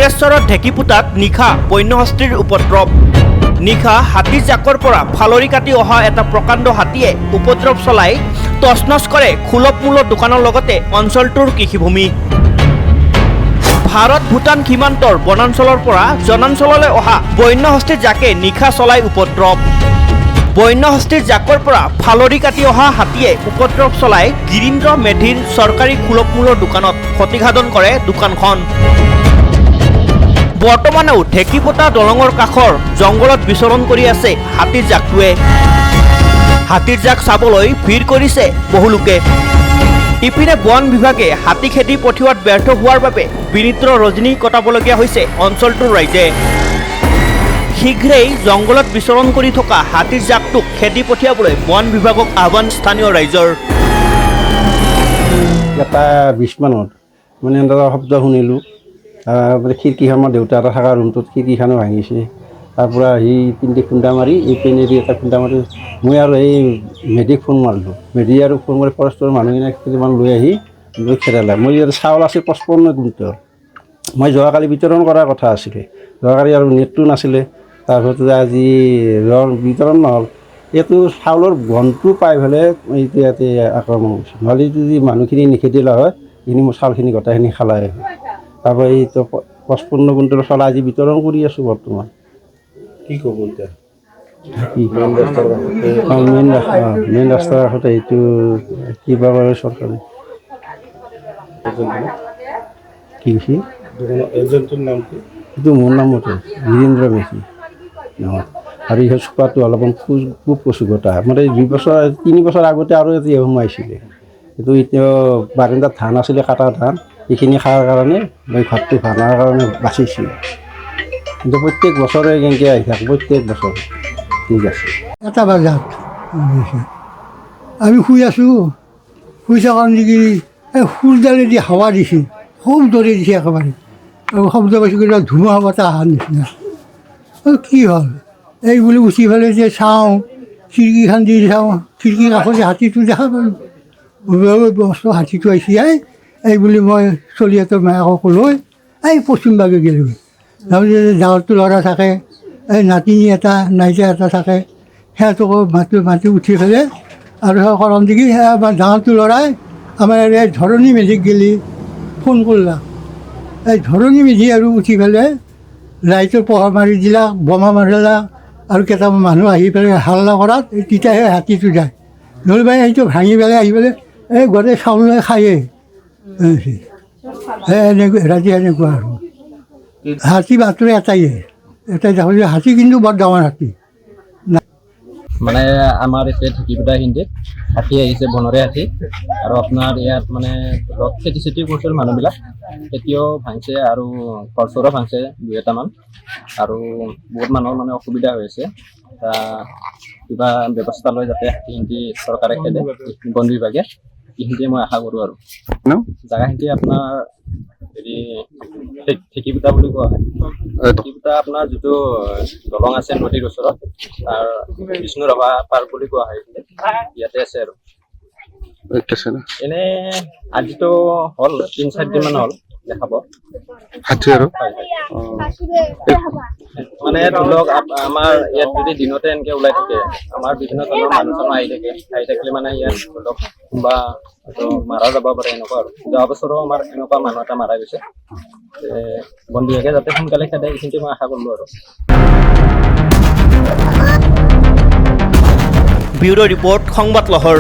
শুক্লেশ্বৰৰ ঢেকিপুটাত নিশা বন্যহস্তীৰ উপদ্ৰৱ। নিশা হাতীৰ জাকৰ পৰা ফালৰি কাটি অহা এটা প্ৰকাণ্ড হাতীয়ে উপদ্ৰৱ চলাই তছনছ কৰে সুলভ মূল্যৰ দোকানৰ লগতে অঞ্চলটোৰ কৃষিভূমি। ভাৰত ভূটান সীমান্তৰ বনাঞ্চলৰ পৰা জনাঞ্চললৈ অহা বন্যহস্তীৰ জাকে নিশা চলাই উপদ্ৰৱ। বন্যহস্তীৰ জাকৰ পৰা ফালৰি কাটি অহা হাতীয়ে উপদ্ৰৱ চলাই গিৰীন্দ্ৰ মেধিৰ চৰকাৰী সুলভ মূল্যৰ দোকানত ক্ষতিসাধন কৰে দোকানখন। বৰ্তমানেও ঢেকিপুটা দলঙৰ কাষৰ জংঘলত বিচৰণ কৰি আছে হাতীৰ জাকটোৱে। হাতীৰ জাক চাবলৈ ভিৰ কৰিছে বহু লোকে। ইপিনে বন বিভাগে হাতী খেদি পঠিওৱাত ব্যৰ্থ হোৱাৰ বাবে বিনিদ্ৰ ৰজনী কটাবলগীয়া হৈছে অঞ্চলটোৰ ৰাইজে। শীঘ্ৰেই জংঘলত বিচৰণ কৰি থকা হাতীৰ জাকটোক খেদি পঠিয়াবলৈ বন বিভাগক আহ্বান স্থানীয় ৰাইজৰ। এটা 20 মানত মানে এটা শব্দ শুনিলোঁ। খিৰিকীখন আমাৰ দেউতা এটা থকা ৰুমটোত খিৰিকীখনো ভাঙিছে। তাৰপৰা আহি পিন্ধি খুন্দা মাৰি এই পেনেদি এটা খুন্দা মাৰি মই আৰু এই মেধিক ফোন মাৰিলোঁ। মেধি আৰু ফোন কৰি ফৰেষ্টৰ মানুহখিনিক কেইটামান লৈ আহি লৈ খেদালে। মই ইয়াত চাউল আছে 55 কুইণ্টল। মই যোৱাকালি বিতৰণ কৰাৰ কথা আছিলে, যোৱাকালি আৰু নেটটো নাছিলে। তাৰপিছত আজি বিতৰণ নহ'ল। এইটো চাউলৰ গন্ধটো পাই পেলাই এইটো ইয়াতে আক্ৰমণ কৰিছে। নহ'লে যদি মানুহখিনি নিখেদিলে হয় এইখিনি মোৰ চাউলখিনি গোটেইখিনি খালাই হয়। তাৰপৰা এইটো 55 কুইণ্টল চাউল আজি বিতৰণ কৰি আছোঁ বৰ্তমান। কি ক'ব এতিয়া? মেইন ৰাস্তাৰ কাষতে এইটো কিবা কৰে চৰকাৰে। কি কৈছে? এজেণ্টৰ নাম কি? এইটো মোৰ নামতে গিৰীন্দ্ৰ মেধি নহয়। আৰু ইহঁত চোপাটো অলপমান খুব কচুগতা মানে 3 বছৰ আগতে আৰু এটি সোমাইছিলে। কিন্তু এতিয়াও বাৰিন্দাত ধান আছিলে, কাটা ধান এইখিনি খোৱাৰ কাৰণে মই ঘৰটো ভাঙাৰ কাৰণে বাচিছোঁ। কিন্তু প্ৰত্যেক বছৰে কেনেকৈ আহি থাকে, প্ৰত্যেক বছৰ ঠিক আছে। এটা বজাত আমি শুই আছোঁ, শুই থকাৰ নেকি এই সূৰ্যডালেদি হাৱা দিছে, খুব দৌৰি দিছে একেবাৰে। আৰু শব্দ পাইছোঁ কিবা ধুমুহা বতাহ অহাৰ নিচিনা। কি হ'ল এই বুলি উঠি পেলাই যে চাওঁ, খিৰিকীখন দি চাওঁ, খিৰিকীৰ কাষতে হাতীটো দেখা পালোঁ। বস্তু হাতীটো আহিছে এই বুলি মই চলিহঁতৰ মায়াকক ক'লোঁ, এই পশ্চিমবাগে গ'লোঁ। তাৰপিছত ডাঙৰটো ল'ৰা থাকে, এই নাতিনী এটা নাইজা এটা থাকে, সিহঁতকো মাতি উঠি পেলাই আৰু কৰণ দেখি আমাৰ ডাঙৰটো ল'ৰাই আমাৰ এই ধৰণী মেধিক গেলি ফোন কৰলাক। এই ধৰণী মেধি আৰু উঠি পেলাই লাইটৰ পোহৰ মাৰি দিলাক, বোমা মাৰিলাক আৰু কেইটামান মানুহ আহি পেলাই হাল্লা কৰাত তেতিয়াহে হাতীটো যায়। নহ'লে সেইটো ভাঙি পেলাই আহি পেলাই এই গোটেই চাউল খায়ে এনেকুৱা ৰাতি এনেকুৱা আৰু হাতী মাত্ৰ এটাই দেখোঁ যে হাতী কিন্তু বৰ ডাঙৰ হাতী। মানে আমাৰ এতিয়া ঢেকিপুটা হিন্দীত হাতী আহিছে, বনৰীয়া হাতী। আৰু আপোনাৰ ইয়াত মানে ধৰক খেতি চেতি কৰিছিল মানুহবিলাক, খেতিও ভাঙিছে আৰু ঘৰ চৰো ভাঙিছে 2-এটামান। আৰু বহুত মানুহৰ মানে অসুবিধা হৈ আছে। কিবা ব্যৱস্থা লয় যাতে হাতীখিনি চৰকাৰে খেদে, বন বিভাগে, এইখিনিতে মই আশা কৰোঁ। আৰু জেগাখিনি আপোনাৰ হেৰি ঢেকিপুটা বুলি কোৱা হয়। ঢেকিপুটা আপোনাৰ যিটো দলং আছে নদীৰ ওচৰত, তাৰ বিষ্ণুৰাভা পাৰ্ক বুলি কোৱা হয়, ইয়াতে আছে। আৰু এনে আজিতো হ'ল 3-4 দিন মান হ'ল দেখাব হাতী। আৰু মানে ধৰি লওক আমাৰ ইয়াত যদি দিনতে এনেকে ওলাই থাকে, আমাৰ বিভিন্ন ধৰণৰ মানুহ চানুহ আহি থাকিলে মানে ইয়াত ধৰি লওক কোনোবা মাৰা যাব পাৰে এনেকুৱা। আৰু যোৱা বছৰো আমাৰ এনেকুৱা মানুহ এটা মাৰা গৈছে। বন বিভাগে যাতে সোনকালে খেদে এইখিনিতে মই আশা কৰিলোঁ। আৰু ব্যুৰো ৰিপৰ্ট, সংবাদ লহৰ।